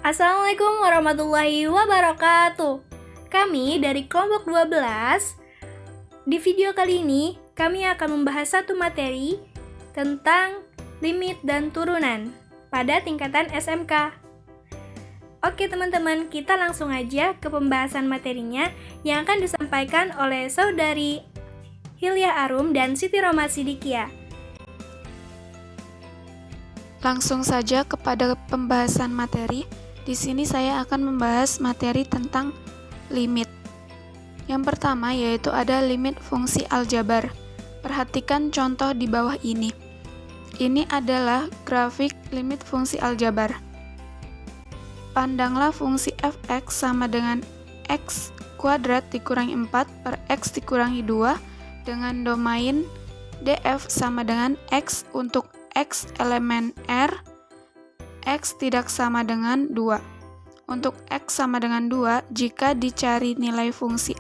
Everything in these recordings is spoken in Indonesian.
Assalamualaikum warahmatullahi wabarakatuh. Kami dari kelompok 12. Di video kali ini, kami akan membahas satu materi tentang limit dan turunan pada tingkatan SMK. Oke teman-teman, kita langsung aja ke pembahasan materinya yang akan disampaikan oleh Saudari Hilya Arum dan Siti Roma Sidikia. Langsung saja kepada pembahasan materi. Di sini saya akan membahas materi tentang limit. Yang pertama yaitu ada limit fungsi aljabar. Perhatikan contoh di bawah ini. Ini adalah grafik limit fungsi aljabar. Pandanglah fungsi fx sama dengan x kuadrat dikurangi 4 per x dikurangi 2 dengan domain df sama dengan x untuk x elemen R, x tidak sama dengan 2. Untuk x sama dengan 2, jika dicari nilai fungsi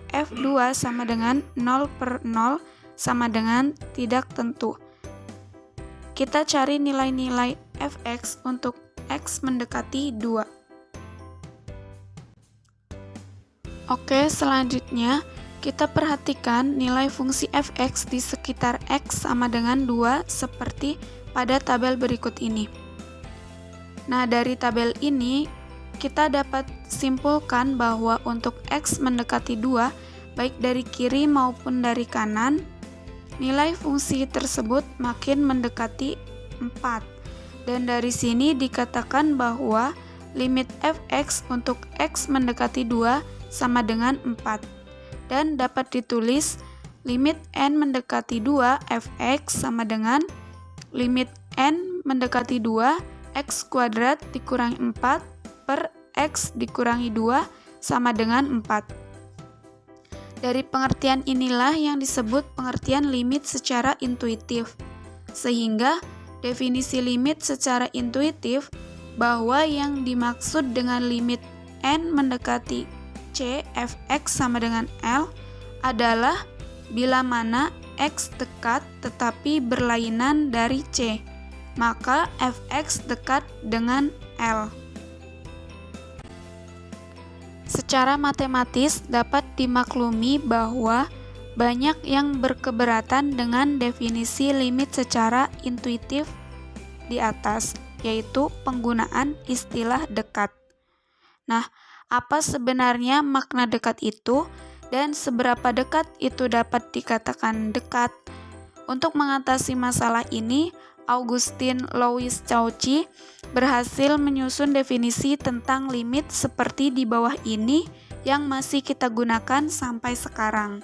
f2 sama dengan 0 per 0 sama dengan tidak tentu. Kita cari nilai-nilai fx untuk x mendekati 2. Oke, selanjutnya kita perhatikan nilai fungsi fx di sekitar x sama dengan 2 seperti pada tabel berikut ini. Nah, dari tabel ini kita dapat simpulkan bahwa untuk x mendekati 2, baik dari kiri maupun dari kanan, nilai fungsi tersebut makin mendekati 4. Dan dari sini dikatakan bahwa limit fx untuk x mendekati 2 sama dengan 4. Dan dapat ditulis limit n mendekati 2 fx sama dengan limit n mendekati 2 x kuadrat dikurangi 4 per x dikurangi 2 sama dengan 4. Dari pengertian inilah yang disebut pengertian limit secara intuitif. Sehingga definisi limit secara intuitif bahwa yang dimaksud dengan limit n mendekati c fx sama dengan L adalah bila mana x dekat tetapi berlainan dari c, maka fx dekat dengan L. Secara matematis dapat dimaklumi bahwa banyak yang berkeberatan dengan definisi limit secara intuitif di atas, yaitu penggunaan istilah dekat. Nah, apa sebenarnya makna dekat itu dan seberapa dekat itu dapat dikatakan dekat? Untuk mengatasi masalah ini, Augustin Louis Cauchy berhasil menyusun definisi tentang limit seperti di bawah ini yang masih kita gunakan sampai sekarang.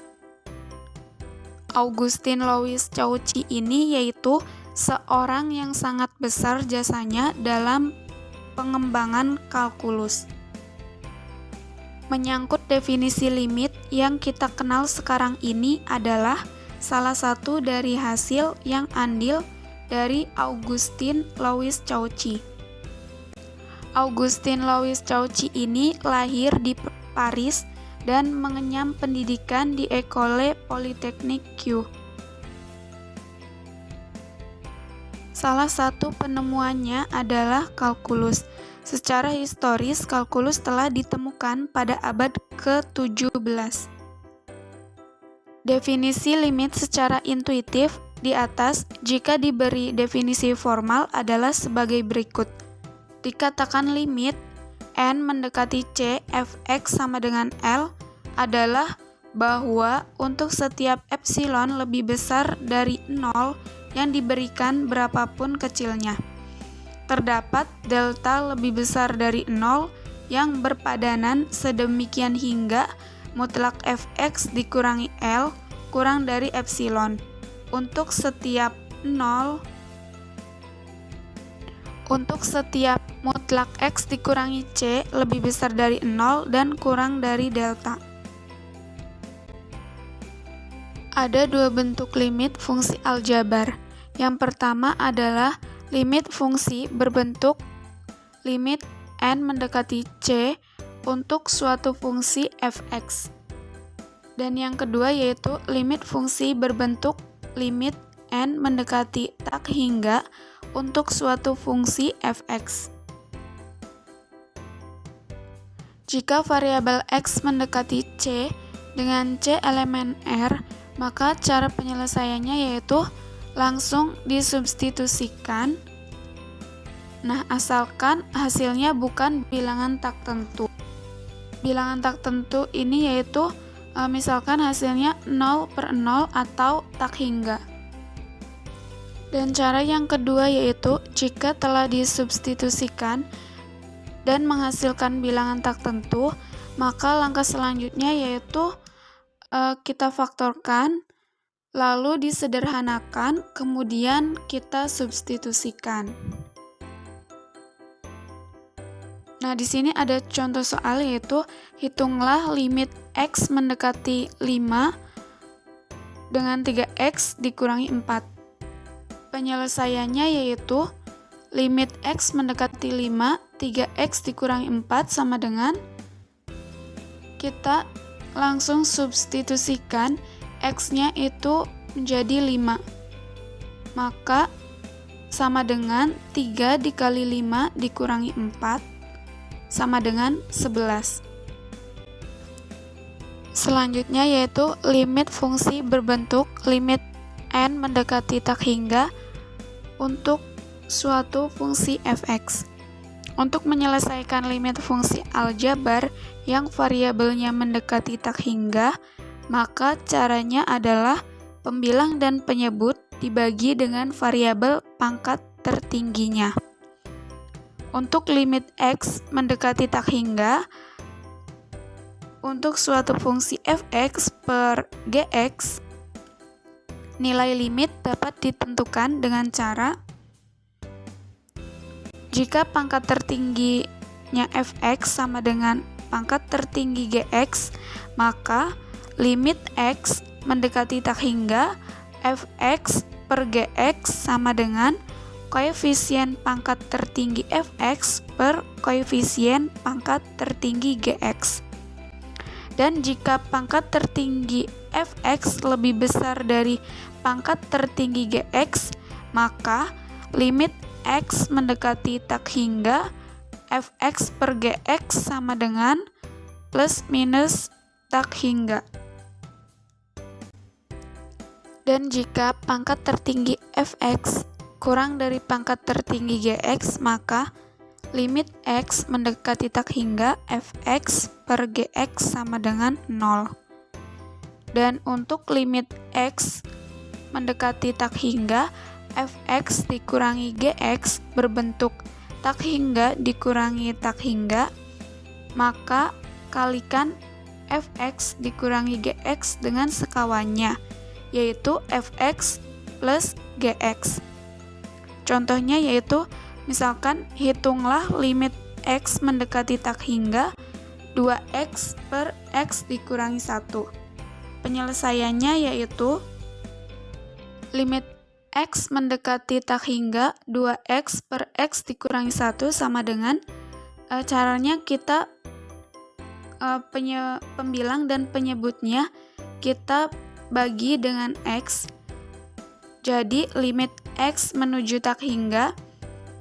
Augustin Louis Cauchy ini yaitu seorang yang sangat besar jasanya dalam pengembangan kalkulus. Menyangkut definisi limit yang kita kenal sekarang ini adalah salah satu dari hasil yang andil dari Augustin Louis Cauchy. Augustin Louis Cauchy ini lahir di Paris dan mengenyam pendidikan di École Polytechnique Q. Salah satu penemuannya adalah kalkulus. Secara historis, kalkulus telah ditemukan pada abad ke-17. Definisi limit secara intuitif di atas jika diberi definisi formal adalah sebagai berikut. Dikatakan limit n mendekati c fx sama dengan L adalah bahwa untuk setiap epsilon lebih besar dari 0 yang diberikan berapapun kecilnya, terdapat delta lebih besar dari 0 yang berpadanan sedemikian hingga mutlak fx dikurangi L kurang dari epsilon. Untuk setiap mutlak x dikurangi c lebih besar dari 0 dan kurang dari delta. Ada dua bentuk limit fungsi aljabar. Yang pertama adalah limit fungsi berbentuk limit n mendekati c untuk suatu fungsi fx. Dan yang kedua yaitu limit fungsi berbentuk limit n mendekati tak hingga untuk suatu fungsi fx. Jika variabel X mendekati C dengan C elemen R, maka cara penyelesaiannya yaitu langsung disubstitusikan. Nah, asalkan hasilnya bukan bilangan tak tentu. Bilangan tak tentu ini yaitu misalkan hasilnya 0/0 atau tak hingga. Dan cara yang kedua yaitu jika telah disubstitusikan dan menghasilkan bilangan tak tentu, maka langkah selanjutnya yaitu kita faktorkan, lalu disederhanakan, kemudian kita substitusikan. Nah, di sini ada contoh soal yaitu hitunglah limit X mendekati 5 dengan 3X dikurangi 4. Penyelesaiannya yaitu limit X mendekati 5, 3X dikurangi 4 sama dengan kita langsung substitusikan X-nya itu menjadi 5. Maka sama dengan 3 dikali 5 dikurangi 4 sama dengan 11. Selanjutnya yaitu limit fungsi berbentuk limit n mendekati tak hingga untuk suatu fungsi f(x). Untuk menyelesaikan limit fungsi aljabar yang variabelnya mendekati tak hingga, maka caranya adalah pembilang dan penyebut dibagi dengan variabel pangkat tertingginya. Untuk limit X mendekati tak hingga, untuk suatu fungsi f(x) per gx, nilai limit dapat ditentukan dengan cara jika pangkat tertingginya f(x) sama dengan pangkat tertinggi gx, maka limit x mendekati tak hingga f(x) per gx sama dengan koefisien pangkat tertinggi f(x) per koefisien pangkat tertinggi gx. Dan jika pangkat tertinggi f(x) lebih besar dari pangkat tertinggi gx, maka limit x mendekati tak hingga f(x) per gx sama dengan plus minus tak hingga. Dan jika pangkat tertinggi f(x) kurang dari pangkat tertinggi gx, maka limit x mendekati tak hingga f(x) per gx sama dengan 0. Dan untuk limit x mendekati tak hingga f(x) dikurangi gx berbentuk tak hingga dikurangi tak hingga, maka kalikan f(x) dikurangi gx dengan sekawannya, yaitu f(x) plus gx. Contohnya yaitu misalkan hitunglah limit x mendekati tak hingga 2x per x dikurangi 1. Penyelesaiannya yaitu limit x mendekati tak hingga 2x per x dikurangi 1 sama dengan caranya kita pembilang dan penyebutnya kita bagi dengan x. Jadi limit x menuju tak hingga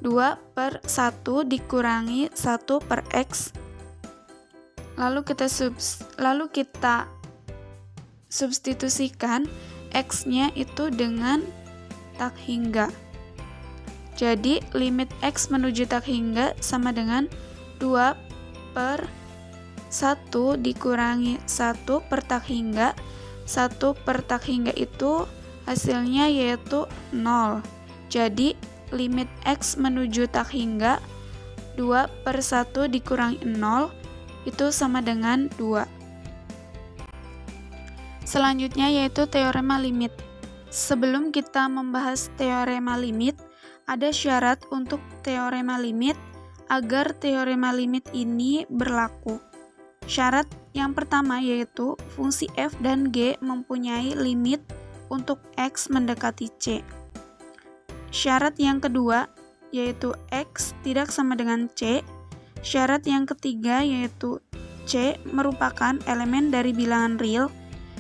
2 per 1 dikurangi 1 per x. Lalu kita substitusikan x-nya itu dengan tak hingga. Jadi limit x menuju tak hingga sama dengan 2 per 1 dikurangi 1 per tak hingga. 1 per tak hingga itu hasilnya yaitu 0. Jadi limit x menuju tak hingga 2 per 1 dikurangi 0 itu sama dengan 2. Selanjutnya yaitu teorema limit. Sebelum kita membahas teorema limit, ada syarat untuk teorema limit agar teorema limit ini berlaku. Syarat yang pertama yaitu fungsi f dan g mempunyai limit untuk x mendekati c. Syarat yang kedua yaitu x tidak sama dengan c. Syarat yang ketiga yaitu c merupakan elemen dari bilangan real.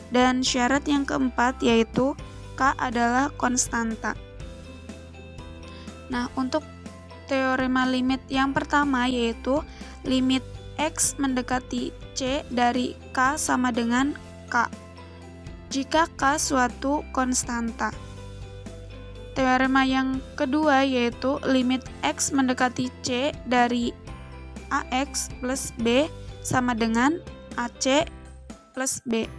Dan syarat yang keempat yaitu k adalah konstanta. Nah, untuk teorema limit yang pertama yaitu limit X mendekati C dari K sama dengan K, jika K suatu konstanta. Teorema yang kedua yaitu limit X mendekati C dari AX plus B sama dengan AC plus B.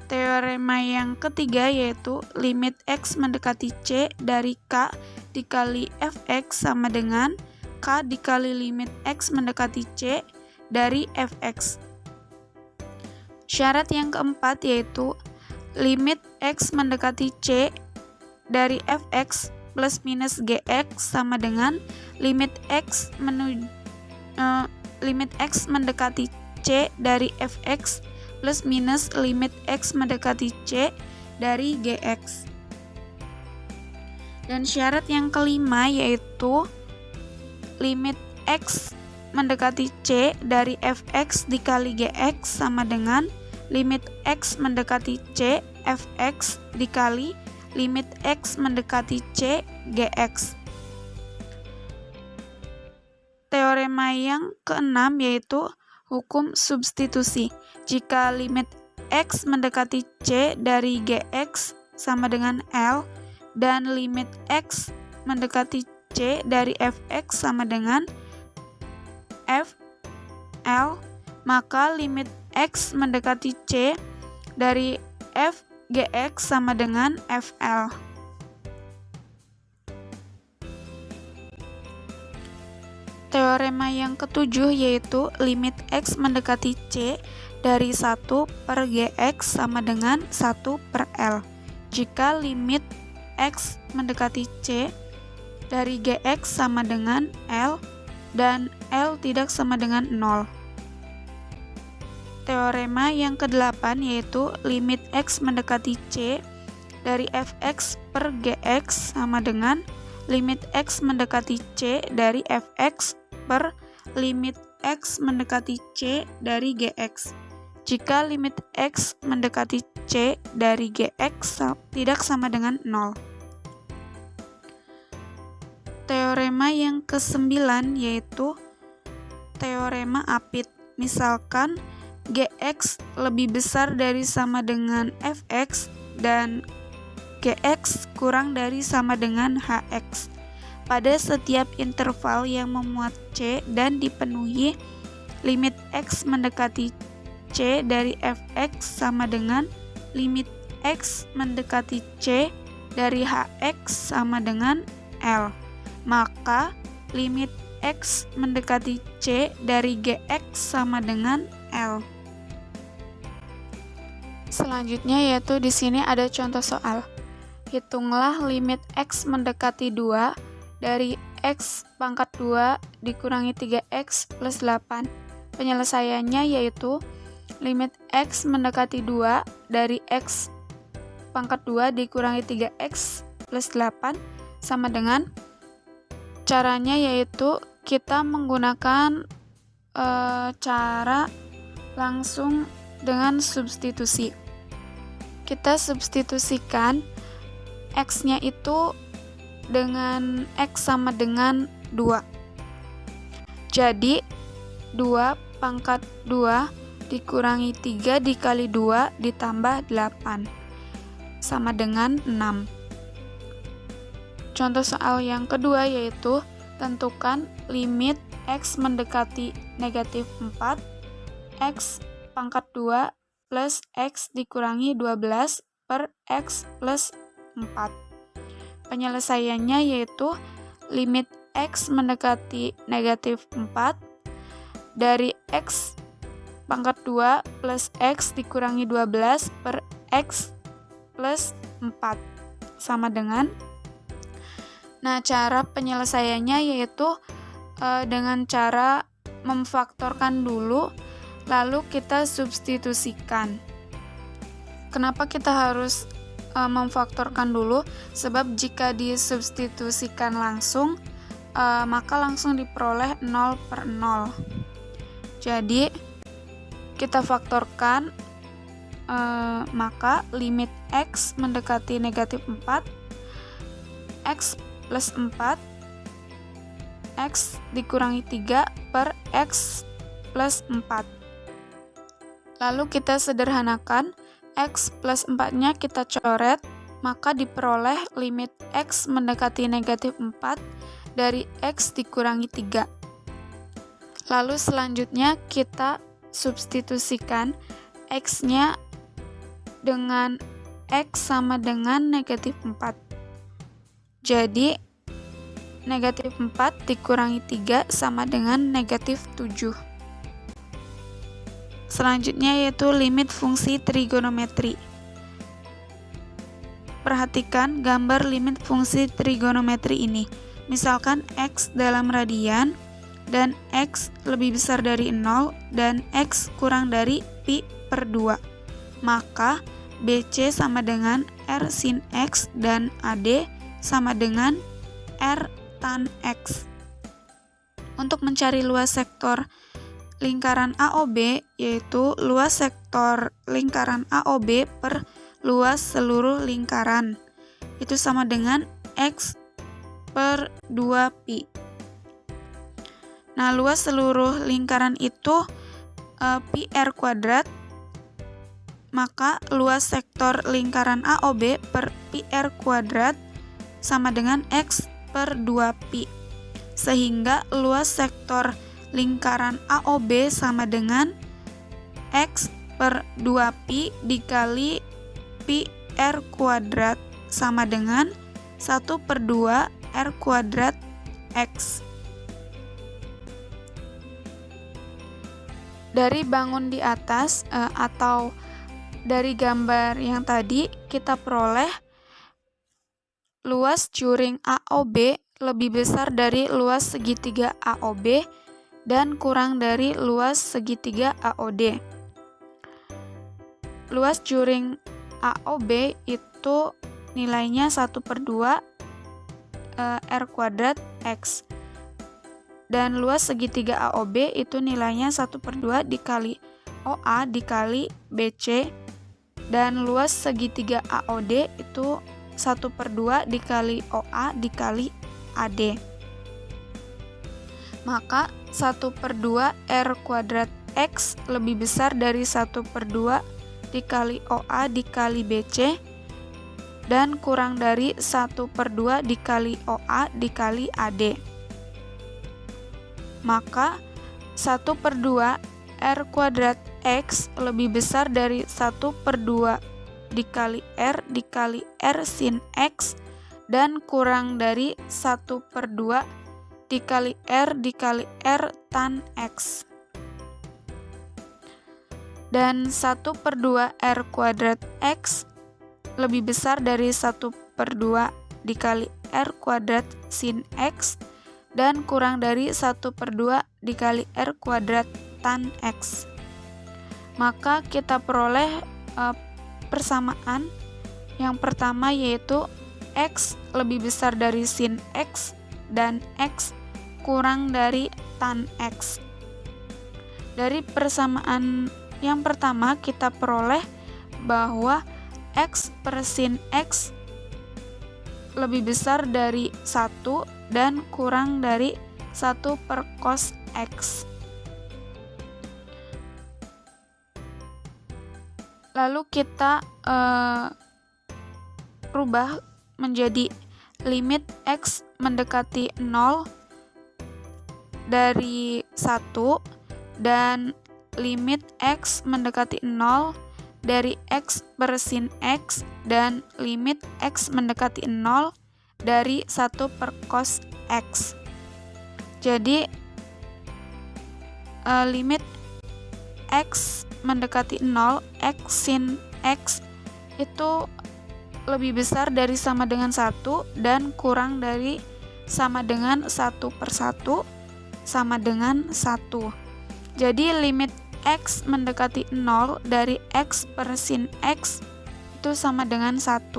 Teorema yang ketiga yaitu limit X mendekati C dari K dikali Fx sama dengan K dikali limit X mendekati C dari Fx. Syarat yang keempat yaitu limit X mendekati C dari Fx plus minus Gx sama dengan limit X mendekati C dari Fx plus minus limit X mendekati C dari Gx. Dan syarat yang kelima yaitu limit X mendekati C dari Fx dikali Gx sama dengan limit X mendekati C Fx dikali limit X mendekati C Gx. Teorema yang keenam yaitu hukum substitusi. Jika limit X mendekati C dari Gx sama dengan L dan limit X mendekati C dari Fx sama dengan Fl, maka limit X mendekati C dari Fgx sama dengan Fl. Teorema yang ketujuh yaitu limit X mendekati C dari 1 per Gx sama dengan 1 per L. Jika limit X mendekati C dari Gx sama dengan L dan L tidak sama dengan 0. Teorema yang ke-8 yaitu limit X mendekati C dari Fx per Gx sama dengan limit X mendekati C dari Fx per limit X mendekati C dari Gx. Jika limit X mendekati C dari Gx tidak sama dengan 0. Teorema yang ke-9 yaitu teorema apit. Misalkan Gx lebih besar dari sama dengan Fx dan Gx kurang dari sama dengan Hx pada setiap interval yang memuat C dan dipenuhi limit X mendekati C dari Fx sama dengan limit X mendekati C dari Hx sama dengan L, maka limit X mendekati C dari Gx sama dengan L. Selanjutnya yaitu di sini ada contoh soal. Hitunglah limit X mendekati 2 dari X pangkat 2 dikurangi 3X plus 8. Penyelesaiannya yaitu limit X mendekati 2 dari X pangkat 2 dikurangi 3X plus 8 sama dengan, caranya yaitu kita menggunakan cara langsung dengan substitusi. Kita substitusikan X-nya itu dengan X sama dengan 2. Jadi 2 pangkat 2 dikurangi 3 dikali 2 ditambah 8 sama dengan 6. Contoh soal yang kedua yaitu tentukan limit X mendekati negatif 4 X pangkat 2 plus X dikurangi 12 per X plus 4. Penyelesaiannya yaitu limit X mendekati negatif 4 dari X pangkat 2 plus X dikurangi 12 per X plus 4 sama dengan. Nah, cara penyelesaiannya yaitu dengan cara memfaktorkan dulu lalu kita substitusikan. Kenapa kita harus memfaktorkan dulu? Sebab jika disubstitusikan langsung maka langsung diperoleh 0 per 0. Jadi kita faktorkan maka limit X mendekati negatif 4 X plus 4 X dikurangi 3 per X plus 4. Lalu kita sederhanakan, X plus 4-nya kita coret, maka diperoleh limit X mendekati negatif 4 dari X dikurangi 3. Lalu selanjutnya kita substitusikan X-nya dengan X sama dengan negatif 4. Jadi, negatif 4 dikurangi 3 sama dengan negatif 7. Selanjutnya yaitu limit fungsi trigonometri. Perhatikan gambar limit fungsi trigonometri ini. Misalkan X dalam radian, dan X lebih besar dari 0, dan X kurang dari pi per 2. Maka, BC sama dengan R sin X, dan AD sama dengan R tan X. Untuk mencari luas sektor lingkaran AOB, yaitu luas sektor lingkaran AOB per luas seluruh lingkaran, itu sama dengan X per 2pi. Nah, luas seluruh lingkaran itu pi R kuadrat, maka luas sektor lingkaran AOB per pi R kuadrat sama dengan X per 2pi. Sehingga luas sektor lingkaran AOB sama dengan X per 2pi dikali pi R kuadrat sama dengan 1 per 2 R kuadrat X. Dari bangun di atas atau dari gambar yang tadi, kita peroleh luas juring AOB lebih besar dari luas segitiga AOB dan kurang dari luas segitiga AOD. Luas juring AOB itu nilainya 1 per 2 R kuadrat X. Dan luas segitiga AOB itu nilainya 1 per 2 dikali OA dikali BC. Dan luas segitiga AOD itu 1 per 2 dikali OA dikali AD. Maka 1 per 2 R kuadrat X lebih besar dari 1 per 2 dikali OA dikali BC dan kurang dari 1 per 2 dikali OA dikali AD. Maka 1 per 2 R kuadrat X lebih besar dari 1 per 2 dikali R sin X dan kurang dari 1 per 2 dikali R tan X. Dan 1 per 2 R kuadrat X lebih besar dari 1 per 2 dikali R kuadrat sin X dan kurang dari 1 per 2 dikali R kuadrat tan X. Maka kita peroleh persamaan yang pertama yaitu X lebih besar dari sin X dan X kurang dari tan X. Dari persamaan yang pertama kita peroleh bahwa X per sin X lebih besar dari 1 dan kurang dari 1 per cos X. Lalu kita rubah menjadi limit X mendekati 0 dari 1 dan limit X mendekati 0 dari X per sin X dan limit X mendekati 0 dari 1 per cos X. Jadi limit X mendekati 0, X sin X itu lebih besar dari sama dengan 1 dan kurang dari sama dengan 1 per 1 sama dengan 1. Jadi limit X mendekati 0 dari X per sin X itu sama dengan 1.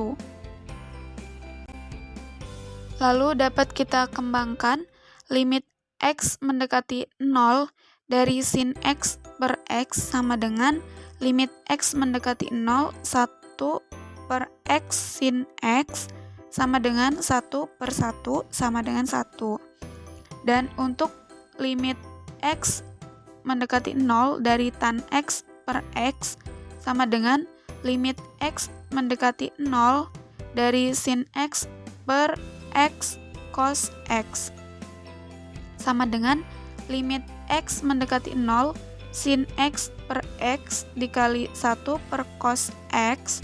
Lalu dapat kita kembangkan limit X mendekati 0 dari sin X per X sama dengan limit X mendekati 0, 1 per X sin X sama dengan 1 per 1 sama dengan 1. Dan untuk limit X mendekati 0 dari tan X per X sama dengan limit X mendekati 0 dari sin X per X cos X sama dengan limit X mendekati 0 sin X per X dikali 1 per cos X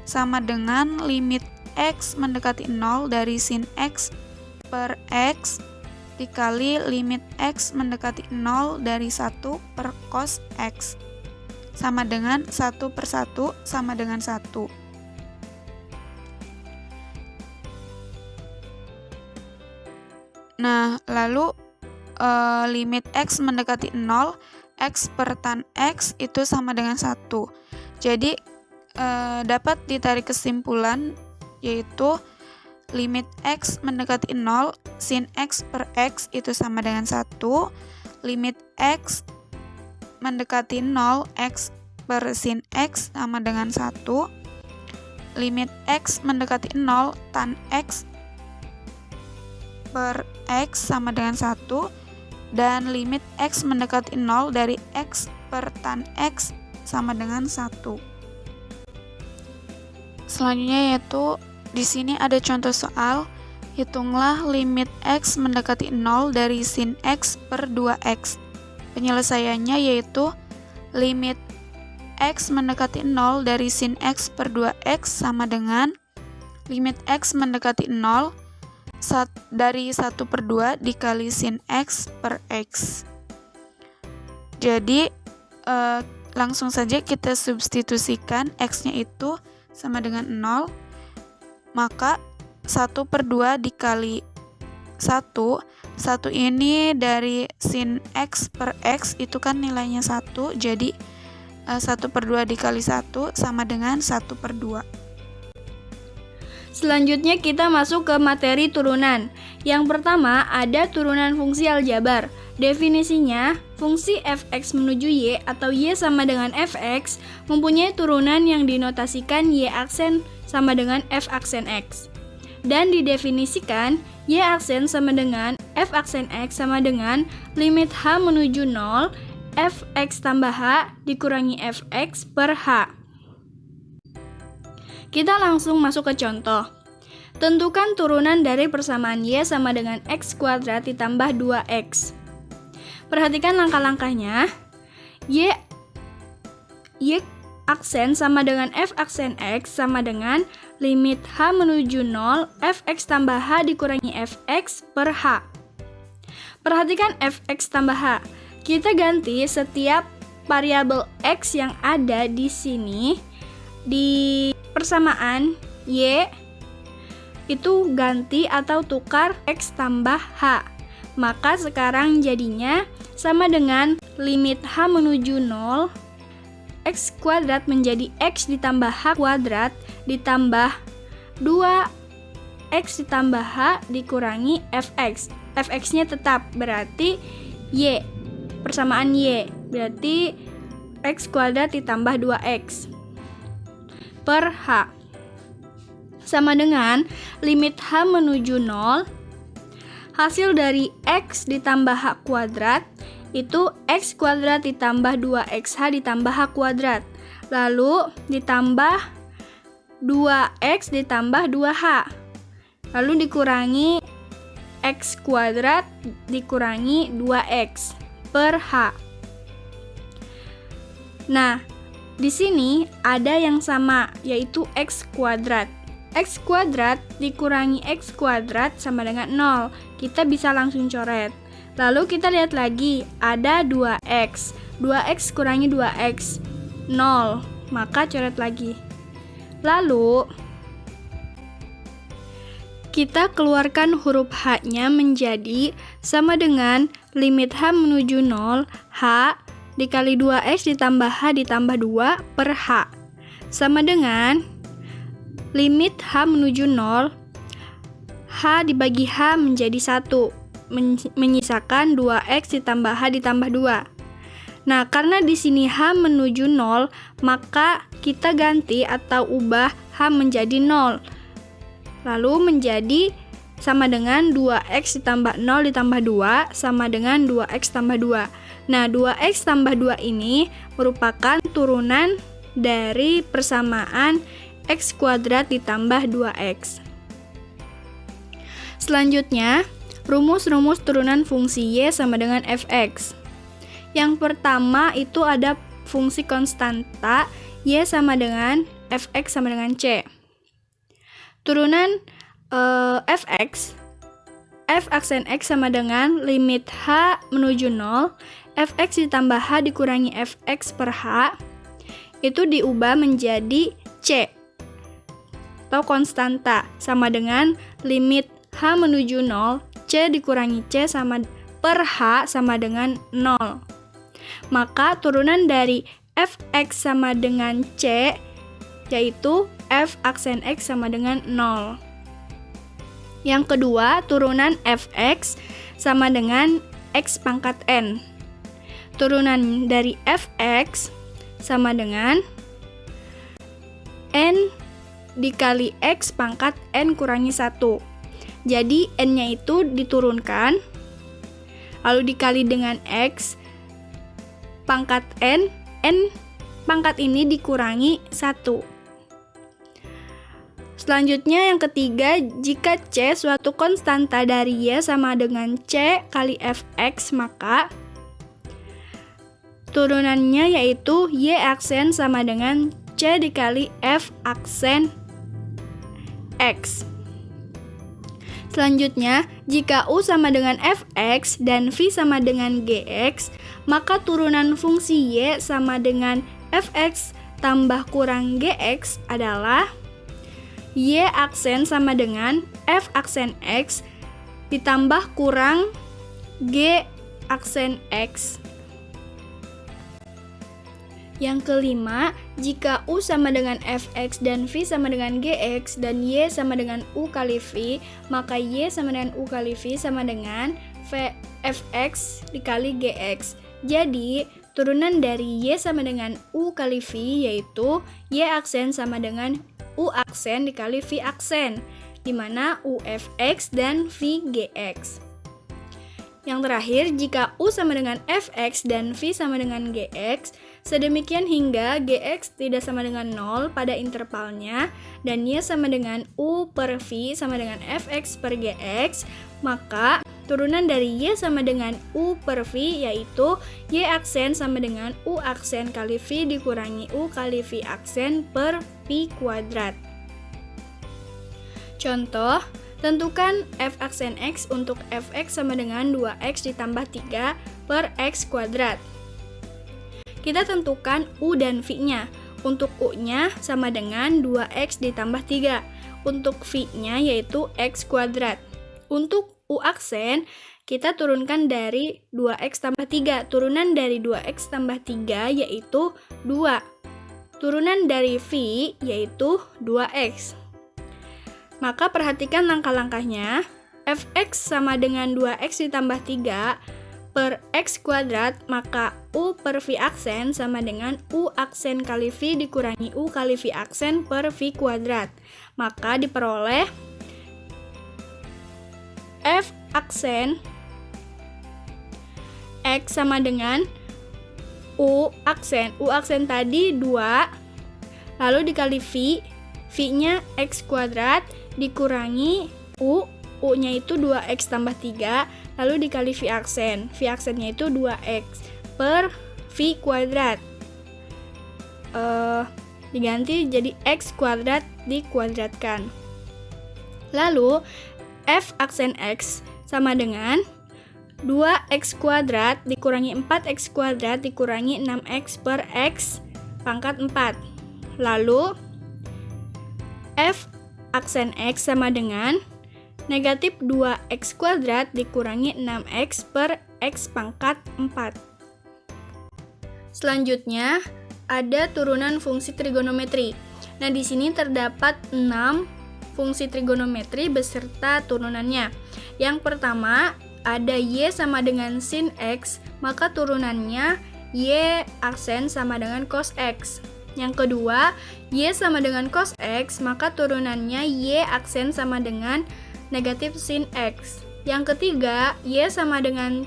sama dengan limit X mendekati 0 dari sin X per X dikali limit X mendekati 0 dari 1 per cos X sama dengan 1 per 1 sama dengan 1. Nah, lalu limit X mendekati 0, X per tan X itu sama dengan 1. Jadi, dapat ditarik kesimpulan yaitu limit X mendekati 0, sin X per X itu sama dengan 1. Limit X mendekati 0, X per sin X sama dengan 1. Limit X mendekati 0, tan X per X sama dengan 1. Dan limit X mendekati 0 dari X per tan X sama dengan 1. Selanjutnya yaitu di sini ada contoh soal, hitunglah limit X mendekati 0 dari sin X per 2X. Penyelesaiannya yaitu limit X mendekati 0 dari sin X per 2X sama dengan limit X mendekati 0 dari 1 per 2 dikali sin X per X. Jadi, langsung saja kita substitusikan X-nya itu sama dengan 0. Maka 1 per 2 dikali 1 ini dari sin X per X itu kan nilainya 1, jadi 1 per 2 dikali 1 sama dengan 1 per 2. Selanjutnya kita masuk ke materi turunan. Yang pertama ada turunan fungsi aljabar. Definisinya, fungsi fx menuju y atau y sama dengan fx mempunyai turunan yang dinotasikan y aksen sama dengan f aksen x. Dan didefinisikan, y aksen sama dengan f aksen x sama dengan limit h menuju 0, fx tambah h dikurangi fx per h. Kita langsung masuk ke contoh. Tentukan turunan dari persamaan y sama dengan x kuadrat ditambah 2x. Perhatikan langkah-langkahnya. Y aksen sama dengan f aksen x sama dengan limit h menuju 0, fx tambah h dikurangi fx per h. Perhatikan fx tambah h. Kita ganti setiap variabel x yang ada di sini di persamaan y itu ganti atau tukar x tambah h. Maka sekarang jadinya sama dengan limit h menuju 0, x kuadrat menjadi x ditambah h kuadrat ditambah 2x ditambah h dikurangi fx. Fx-nya tetap berarti y, persamaan y, berarti x kuadrat ditambah 2x per h. Sama dengan limit h menuju 0, hasil dari x ditambah h kuadrat itu x kuadrat ditambah 2xh ditambah h kuadrat. Lalu ditambah 2x ditambah 2h. Lalu dikurangi x kuadrat dikurangi 2x per h. Nah, di sini ada yang sama yaitu x kuadrat. X kuadrat dikurangi x kuadrat sama dengan 0. Kita bisa langsung coret. Lalu kita lihat lagi, ada 2x. 2x kurangi 2x, 0. Maka coret lagi. Lalu, kita keluarkan huruf h-nya menjadi sama dengan limit h menuju 0, h dikali 2x ditambah h ditambah 2 per h. Sama dengan limit h menuju 0, h dibagi h menjadi 1. Menyisakan 2x ditambah h ditambah 2. Nah, karena di sini h menuju 0, maka kita ganti atau ubah h menjadi 0. Lalu menjadi sama dengan 2x ditambah 0 ditambah 2 sama dengan 2x tambah 2. Nah, 2x tambah 2 ini merupakan turunan dari persamaan x kuadrat ditambah 2x. Selanjutnya, rumus-rumus turunan fungsi y sama dengan fx. Yang pertama itu ada fungsi konstanta y sama dengan fx sama dengan c. Turunan fx, f aksen x sama dengan limit h menuju 0, fx ditambah h dikurangi fx per h, itu diubah menjadi c, atau konstanta, sama dengan limit h menuju 0, c dikurangi c sama per h sama dengan 0. Maka turunan dari fx sama dengan c, yaitu f aksen x sama dengan 0. Yang kedua, turunan fx sama dengan x pangkat n. Turunan dari fx sama dengan n dikali x pangkat n kurangi 1. Jadi n-nya itu diturunkan, lalu dikali dengan x pangkat n pangkat ini dikurangi 1. Selanjutnya yang ketiga, jika c suatu konstanta dari y sama dengan c kali fx, maka turunannya yaitu y aksen sama dengan c dikali f aksen x. Selanjutnya, jika u sama dengan fx dan v sama dengan gx, maka turunan fungsi y sama dengan fx tambah kurang gx adalah y aksen sama dengan f aksen x ditambah kurang g aksen x. Yang kelima, jika u sama dengan fx dan v sama dengan gx dan y sama dengan u kali v, maka y sama dengan u kali v sama dengan fx dikali gx. Jadi, turunan dari y sama dengan u kali v yaitu y aksen sama dengan u aksen dikali v aksen, di mana u fx dan v gx. Yang terakhir, jika u sama dengan fx dan v sama dengan gx, sedemikian hingga gx tidak sama dengan 0 pada intervalnya, dan y sama dengan u per v sama dengan fx per gx, maka turunan dari y sama dengan u per v yaitu y aksen sama dengan u aksen kali v dikurangi u kali v aksen per v kuadrat. Contoh, tentukan f aksen x untuk fx sama dengan 2x ditambah 3 per x kuadrat. Kita tentukan u dan v-nya. Untuk u-nya sama dengan 2x ditambah 3. Untuk v-nya yaitu x kuadrat. Untuk u aksen, kita turunkan dari 2x tambah 3. Turunan dari 2x tambah 3 yaitu 2. Turunan dari v yaitu 2x. Maka perhatikan langkah-langkahnya. Fx sama dengan 2x ditambah 3 per x kuadrat, maka u per v aksen sama dengan u aksen kali v dikurangi u kali v aksen per v kuadrat. Maka diperoleh f aksen x sama dengan u aksen. U aksen tadi 2, lalu dikali v, v-nya x kuadrat dikurangi u-nya itu 2x tambah 3, lalu dikali v aksen. V aksennya itu 2x per v kuadrat. Diganti jadi x kuadrat dikuadratkan. Lalu f aksen x sama dengan 2x kuadrat dikurangi 4x kuadrat dikurangi 6x per x pangkat 4. Lalu f aksen x sama dengan negatif 2x kuadrat dikurangi 6x per x pangkat 4. Selanjutnya, ada turunan fungsi trigonometri. Nah, di sini terdapat 6 fungsi trigonometri beserta turunannya. Yang pertama, ada y sama dengan sin x, maka turunannya y aksen sama dengan cos x. Yang kedua, y sama dengan cos x, maka turunannya y aksen sama dengan negatif sin X. Yang ketiga, Y sama dengan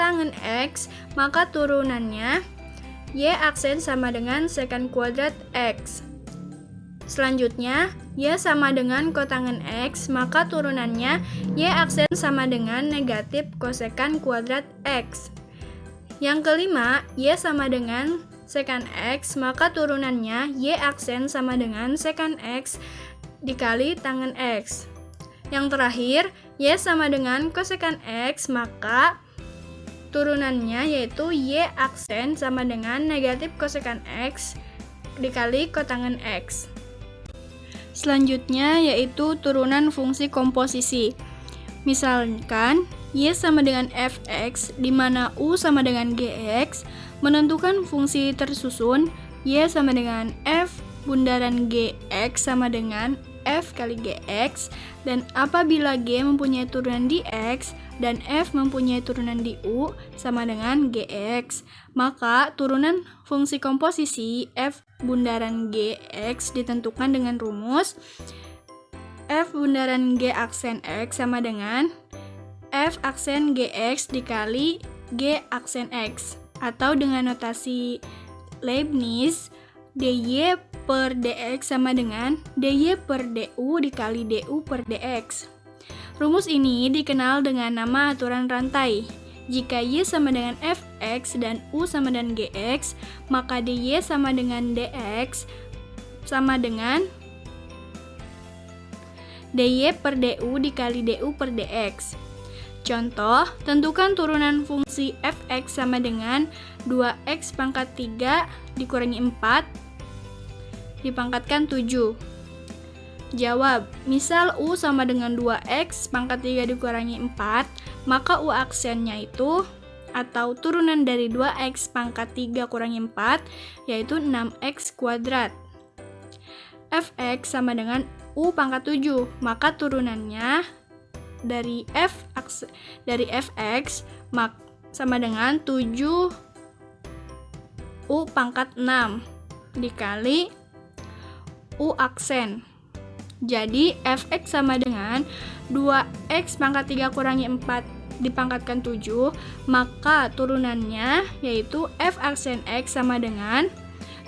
tangen X, maka turunannya Y aksen sama dengan sekant kuadrat X. Selanjutnya, Y sama dengan kotangen X, maka turunannya Y aksen sama dengan negatif kosekant kuadrat X. Yang kelima, Y sama dengan sekant X, maka turunannya Y aksen sama dengan sekant X dikali tangen X. Yang terakhir, Y sama dengan kosekant X, maka turunannya yaitu Y aksen sama dengan negatif kosekant X dikali kotangen X. Selanjutnya yaitu turunan fungsi komposisi. Misalkan Y sama dengan Fx, di mana U sama dengan Gx, menentukan fungsi tersusun Y sama dengan F bundaran Gx sama dengan F kali Gx, dan apabila G mempunyai turunan di X dan F mempunyai turunan di U sama dengan Gx, maka turunan fungsi komposisi F bundaran Gx ditentukan dengan rumus F bundaran G aksen X sama dengan F aksen Gx dikali G aksen X, atau dengan notasi Leibniz, dy per dx sama dengan dy per du dikali du per dx. Rumus ini dikenal dengan nama aturan rantai. Jika y sama dengan fx dan u sama dengan gx, maka dy sama dengan dx sama dengan dy per du dikali du per dx. Contoh, tentukan turunan fungsi fx sama dengan 2x pangkat 3 dikurangi 4 dipangkatkan 7. Jawab, misal u sama dengan 2x pangkat 3 dikurangi 4, maka u aksennya itu atau turunan dari 2x pangkat 3 kurangi 4 yaitu 6x kuadrat. Fx sama dengan u pangkat 7, maka turunannya dari fx sama dengan 7 u pangkat 6 dikali u aksen. Jadi fx sama dengan 2x pangkat 3 kurangi 4 dipangkatkan 7, maka turunannya yaitu f aksen x sama dengan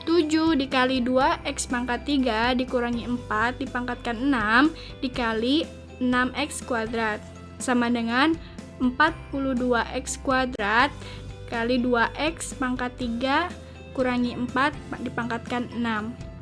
7 dikali 2x pangkat 3 dikurangi 4 dipangkatkan 6 dikali 6x kuadrat sama dengan 42x kuadrat kali 2x pangkat 3 kurangi 4 dipangkatkan 6.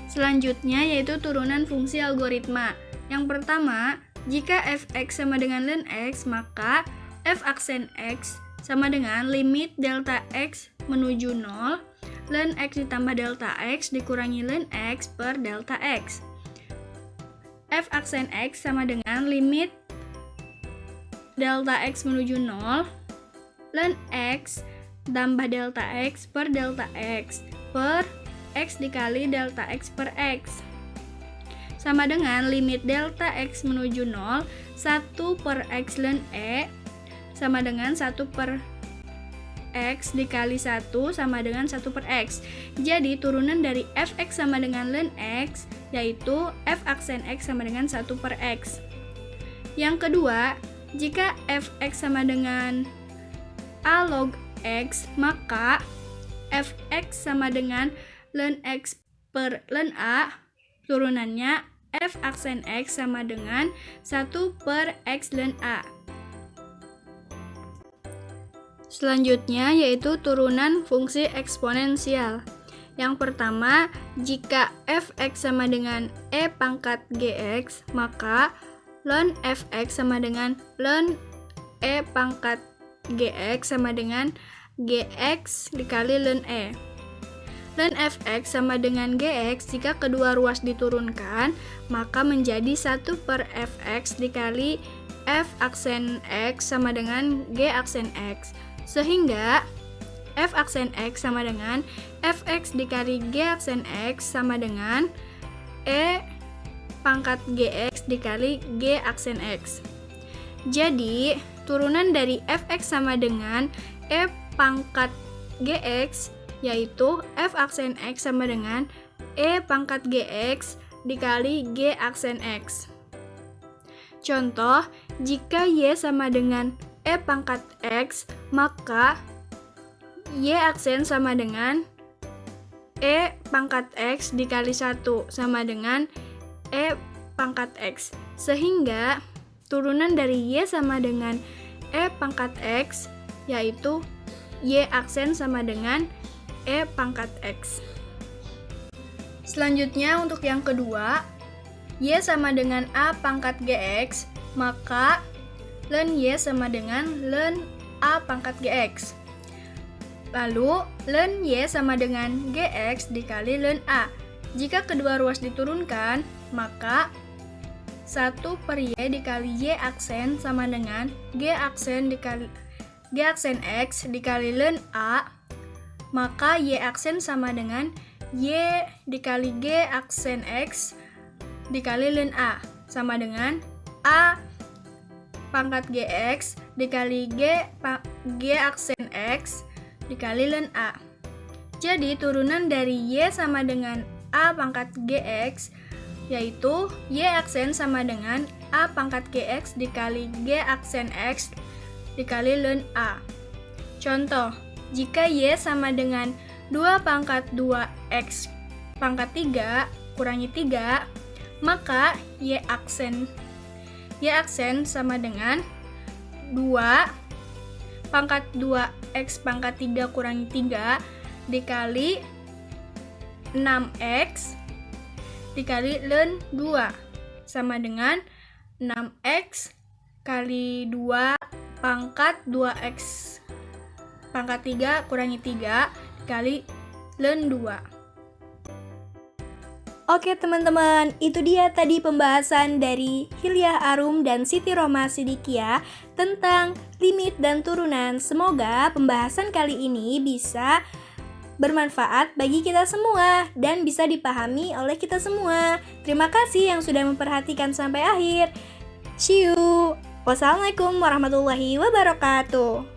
Selanjutnya yaitu turunan fungsi algoritma. Yang pertama, jika fx sama dengan ln x, maka f aksen x sama dengan limit delta x menuju 0, ln x ditambah delta x dikurangi ln x per delta x. F aksen x sama dengan limit delta x menuju 0, ln x tambah delta x per delta x per x dikali delta x per x sama dengan limit delta x menuju 0, 1 per x ln e sama dengan 1 per x dikali 1 sama dengan 1 per x. Jadi turunan dari fx sama dengan ln x yaitu f aksen x sama dengan 1 per x. Yang kedua, jika fx sama dengan a log x, maka fx sama dengan ln x per ln a, turunannya f aksen x sama dengan 1 per x ln a. Selanjutnya yaitu turunan fungsi eksponensial. Yang pertama, jika fx sama dengan e pangkat gx, maka ln fx sama dengan ln e pangkat gx sama dengan gx dikali ln e. Ln fx sama dengan gx jika kedua ruas diturunkan, maka menjadi 1 per fx dikali f aksen x sama dengan g aksen x. Sehingga f aksen x sama dengan fx dikali g aksen x sama dengan e pangkat gx dikali g aksen x. Jadi, turunan dari fx sama dengan e pangkat gx yaitu f aksen x sama dengan e pangkat gx dikali g aksen x. Contoh, jika Y sama dengan E pangkat X, maka Y aksen sama dengan E pangkat X dikali 1 sama dengan E pangkat X. Sehingga turunan dari Y sama dengan E pangkat X, yaitu Y aksen sama dengan E pangkat X. Selanjutnya untuk yang kedua, Y sama dengan A pangkat GX, maka ln Y sama dengan ln A pangkat GX. Lalu, ln Y sama dengan GX dikali ln A. Jika kedua ruas diturunkan, maka 1 per Y dikali Y aksen sama dengan G aksen X dikali ln A, maka Y aksen sama dengan Y dikali G aksen X dikali ln A, sama dengan A pangkat GX dikali G aksen X dikali ln A. Jadi turunan dari Y sama dengan A pangkat GX, yaitu Y aksen sama dengan A pangkat GX dikali G aksen X dikali ln A. Contoh, jika Y sama dengan 2 pangkat 2X pangkat 3 kurangi 3, maka Y aksen sama dengan 2 pangkat 2X pangkat 3 kurangi 3 dikali 6X dikali ln 2 sama dengan 6X kali 2 pangkat 2X pangkat 3 kurangi 3 dikali ln 2. Oke teman-teman, itu dia tadi pembahasan dari Hilyah Arum dan Siti Roma Sidikia tentang limit dan turunan. Semoga pembahasan kali ini bisa bermanfaat bagi kita semua dan bisa dipahami oleh kita semua. Terima kasih yang sudah memperhatikan sampai akhir. See you. Wassalamualaikum warahmatullahi wabarakatuh.